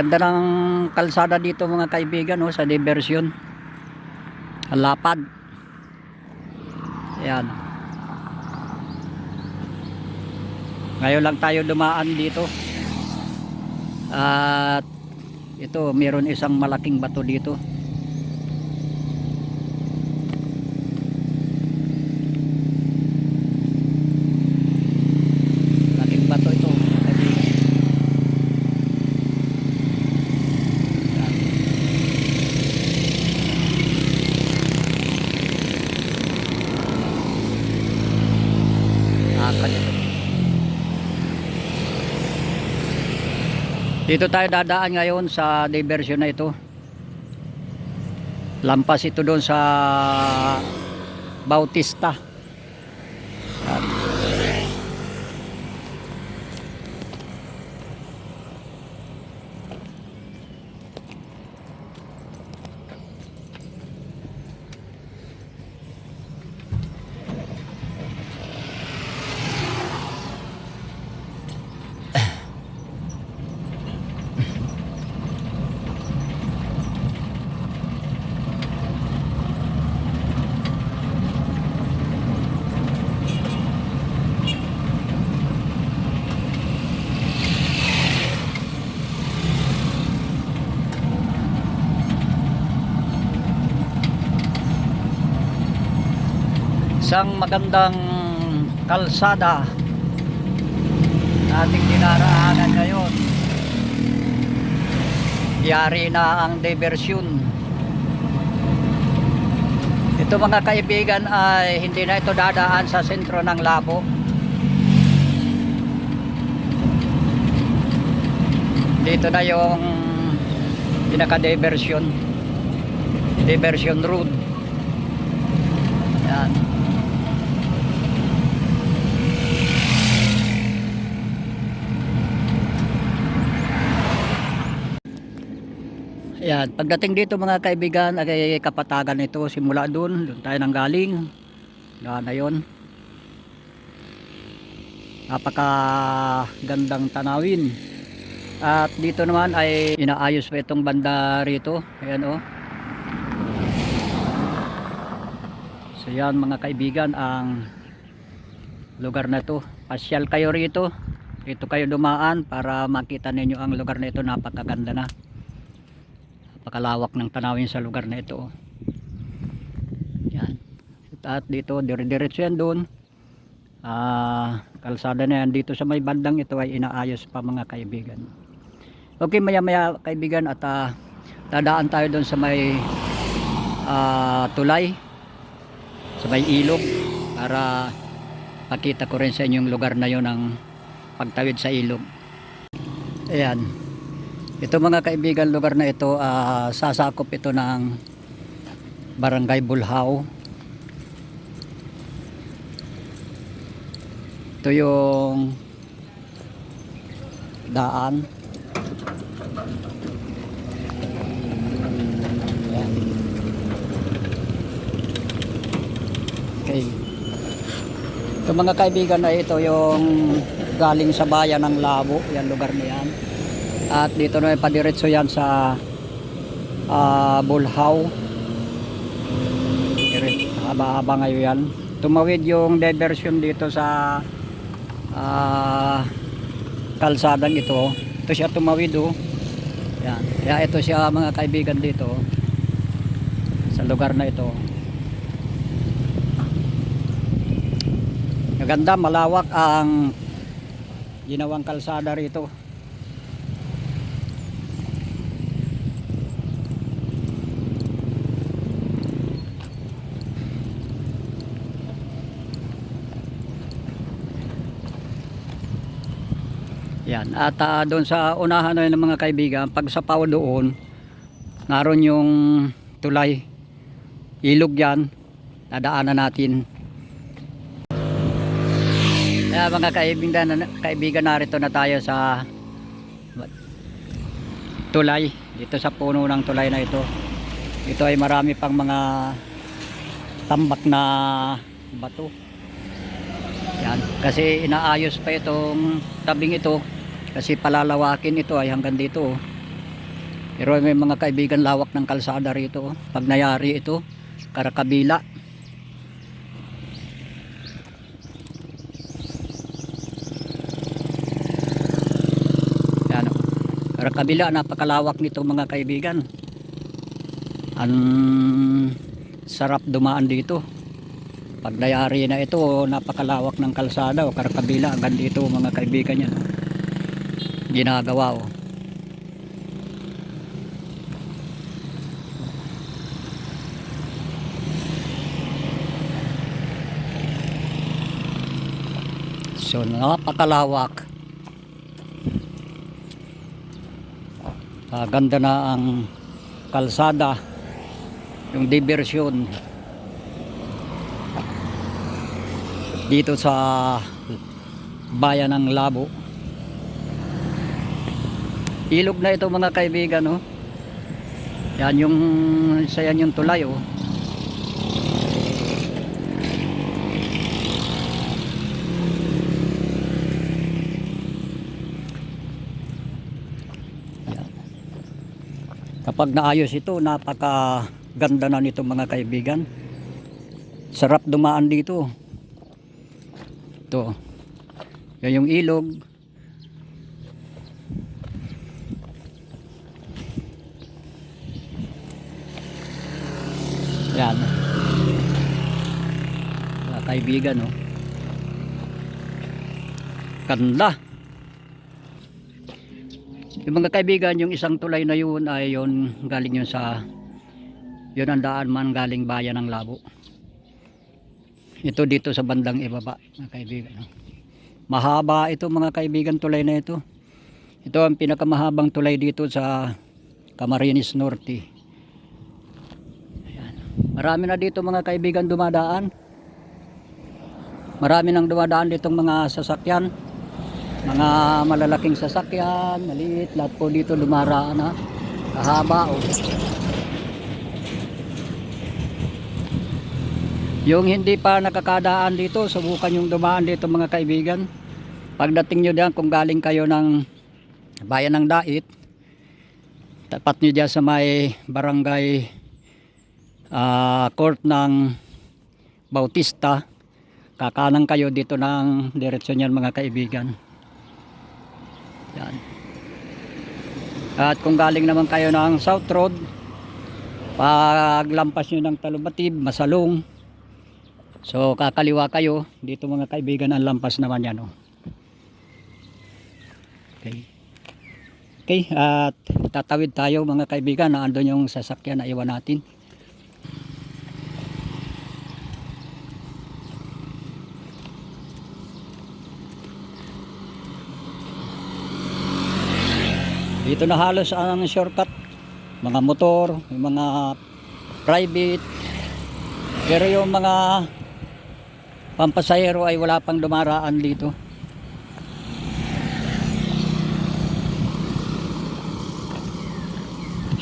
Ganda ng kalsada dito mga kaibigan, oh, sa diversyon. Ang lapad. Ayan. Ngayon lang tayo dumaan dito. At ito, meron isang malaking bato dito. Malaking bato ito. Dito tayo dadaan ngayon sa diversyon na ito. Lampas ito doon sa Bautista. Isang magandang kalsada na ating dinaraanan ngayon. Yari na ang diversyon. Ito mga kaibigan ay hindi na ito dadaan sa sentro ng Labo. Dito na yung pinaka-diversyon. Diversion road. Yan. Ayan, pagdating dito mga kaibigan ay kapatagan ito, simula doon tayo nang galing. Na yon. Napaka gandang tanawin. At dito naman ay inaayos pa itong banda rito. Ayan oh. So yan mga kaibigan ang lugar na ito. Pasyal kayo rito. Dito kayo dumaan para makita ninyo ang lugar na ito, napakaganda na. Napakalawak ng tanawin sa lugar na ito. Yan. At dito dire-diretso yan doon. Kalsada na yan dito sa may bandang ito ay inaayos pa mga kaibigan. Okay, maya-maya kaibigan at dadaan tayo doon sa may tulay, sa may ilog, para pakita ko rin sa inyo yung lugar na yon ng pagtawid sa ilog. Ayan. Ito mga kaibigan, lugar na ito sasakop ito ng Barangay Bulhao. Ito yung daan. Okay. Ito mga kaibigan na ito yung galing sa bayan ng Labo, yan lugar na yan. At dito na padiretso yan sa Bulhao. Haba-haba ngayon yan. Tumawid yung diversion dito sa kalsadang ito. Ito siya tumawid oh. Yan. Kaya ito siya mga kaibigan dito sa lugar na ito. Maganda, malawak ang ginawang kalsada rito. Yan. At doon sa unahan na ng mga kaibigan, pag sa paw doon, naroon yung tulay. Ilog yan. Nadaanan natin. Kaya mga kaibigan, narito na tayo sa tulay. Dito sa puno ng tulay na ito. Ito ay marami pang mga tambak na bato. Yan. Kasi inaayos pa itong tabing ito. Kasi palalawakin ito ay hanggang dito. Pero may mga kaibigan, lawak ng kalsada rito. Pag nayari ito, karakabila. Yan, karakabila, napakalawak nito mga kaibigan. Ang sarap dumaan dito. Pag nayari na ito, napakalawak ng kalsada o karakabila. Hanggang dito mga kaibigan yan. Ginagawa o. So napakalawak. Ganda na ang kalsada, yung diversyon dito sa bayan ng Labo. Ilog na ito mga kaibigan, no? Yan yung yan yung tulay, oh. Kapag naayos ito, napakaganda na nito mga kaibigan. Sarap dumaan dito. Ito. Yan yung ilog. Yan. Mga kaibigan, oh. Ganda. Yung mga kaibigan, yung isang tulay na yun ay yun galing yun sa yun ang daan man galing bayan ng Labo. Ito dito sa bandang ibaba mga kaibigan. Mahaba ito mga kaibigan, tulay na ito. Ito ang pinakamahabang tulay dito sa Camarines Norte. Ayan. Marami na dito mga kaibigan dumadaan. Marami nang dumadaan ditong mga sasakyan. Mga malalaking sasakyan, maliit, lahat po dito dumaraan na. Kahaba, oh. Yung hindi pa nakakadaan dito, subukan yung dumaan dito mga kaibigan. Pagdating nyo diyan, kung galing kayo ng bayan ng Dait, tapat nyo diyan sa may barangay court ng Bautista, kakanan kayo dito ng diretsyon yan mga kaibigan. Yan. At kung galing naman kayo ng South Road, paglampas nyo ng Talubatib, Masalong, so kakaliwa kayo dito mga kaibigan, ang lampas naman yan, oh. Okay, at tatawid tayo mga kaibigan, na andun yung sasakyan na iwan natin. Dito na halos ang shortcut, mga motor, yung mga private, pero yung mga pampasahero ay wala pang dumaraan dito.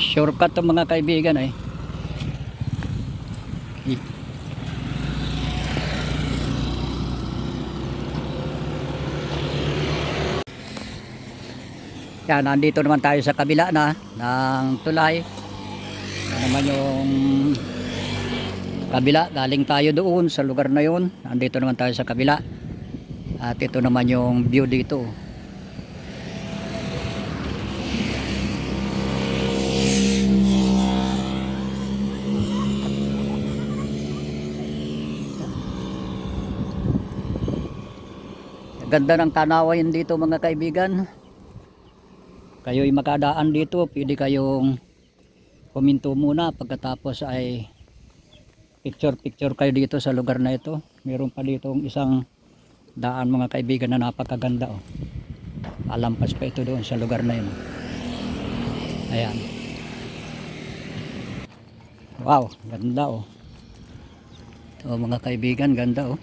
Shortcut to mga kaibigan eh. Yan, nandito naman tayo sa kabila na ng tulay. Yan naman yung kabila, galing tayo doon sa lugar na yun. Nandito naman tayo sa kabila. At ito naman yung view dito. Ganda ng tanawain dito mga kaibigan. Kayo'y makadaan dito, pwede kayong puminto muna, pagkatapos ay picture kayo dito sa lugar na ito. Meron pa dito isang daan mga kaibigan na napakaganda, oh. Alampas pa ito doon sa lugar na yun. Ayan. Wow, ganda, oh. Ito mga kaibigan, ganda, oh.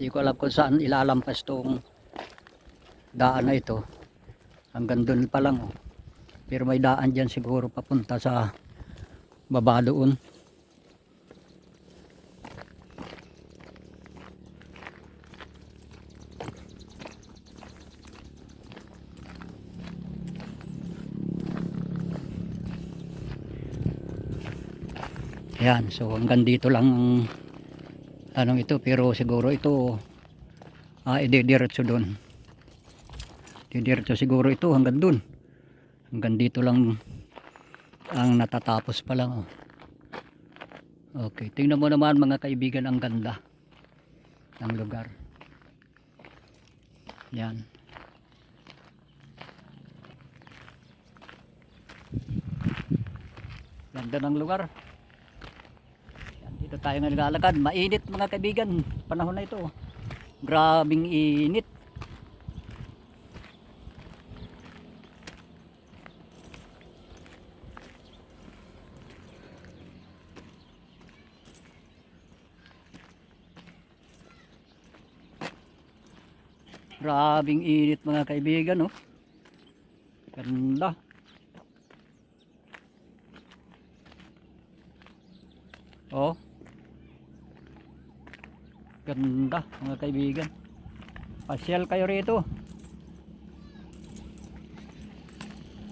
Hindi ko alam kung saan ilalampas tong daan na ito. Hanggang doon pa lang. Oh. Pero may daan dyan siguro papunta sa baba doon. Yan, so hanggang dito lang ang tanong ito, pero siguro ito idediretso doon. Didiretso siguro ito hanggang doon. Hanggang dito lang ang natatapos pa lang. Oh. Okay, tingnan mo naman mga kaibigan, ang ganda ng lugar. Yan. Ganda ng lugar. Dito tayo nga naglalakad. Mainit mga kaibigan, panahon na ito. Grabing init. Grabing init mga kaibigan, oh. Ganda. Oh. Ganda mga kaibigan. Pasyal kayo rito.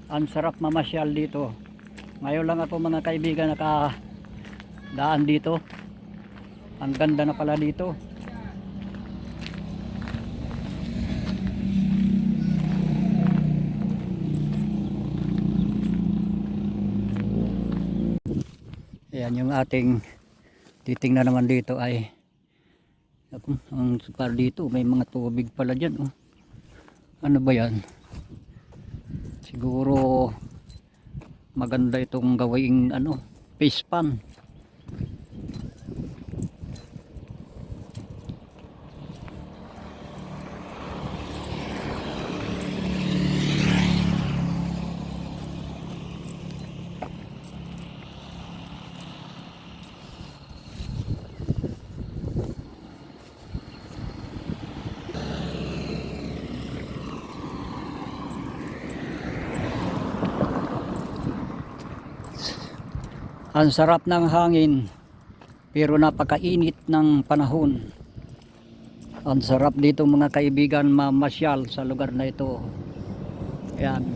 Ang sarap mamasyal dito. Ngayon lang ako mga kaibigan nakadaan dito. Ang ganda na pala dito. Ayan yung ating titingnan naman dito ay ang par dito may mga tubig pala dyan. Oh. Ano ba yan? Siguro maganda itong gawing fish pan. Ang sarap ng hangin pero napakainit ng panahon. Ang sarap dito mga kaibigan mamasyal sa lugar na ito. Ayan.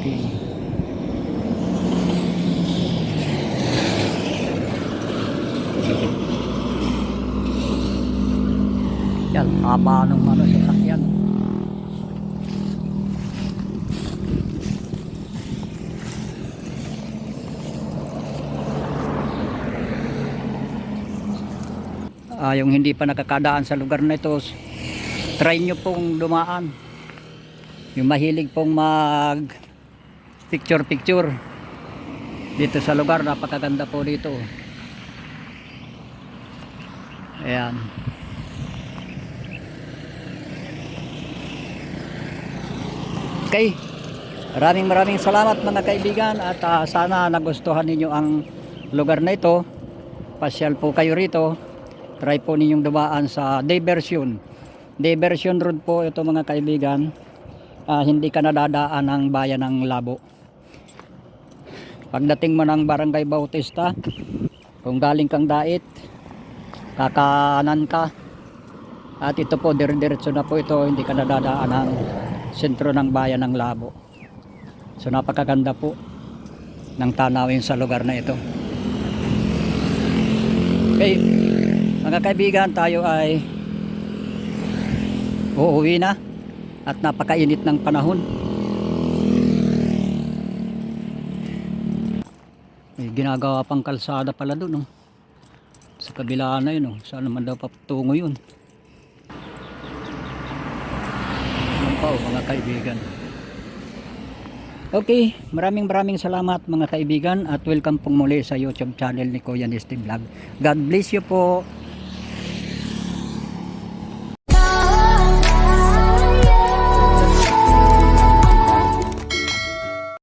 Okay. Yan, haba ng sasakyan. Yung hindi pa nakakadaan sa lugar na ito, try nyo pong dumaan. Yung mahilig pong mag picture dito sa lugar, napakaganda po dito. Ayan. Okay, maraming salamat mga kaibigan at sana nagustuhan ninyo ang lugar na ito. Pasyal po kayo rito. Try po ninyong dumaan sa Diversion Road po ito mga kaibigan. Hindi ka nadadaan ng bayan ng Labo. Pagdating mo ng Barangay Bautista, kung galing kang Dait, kakanan ka. At ito po, diretso na po ito, hindi ka nadadaan ng sentro ng bayan ng Labo. So napakaganda po ng tanawin sa lugar na ito. Okay. Mga kaibigan, tayo ay uuwi na at napakainit ng panahon. May ginagawa pang kalsada pala doon. Oh. Sa kabila na yun. Oh. Saan naman daw patungo yun? Yan pa mga kaibigan. Okay, maraming salamat mga kaibigan at welcome pong muli sa YouTube channel ni Kuya Nesty Vlog. God bless you po.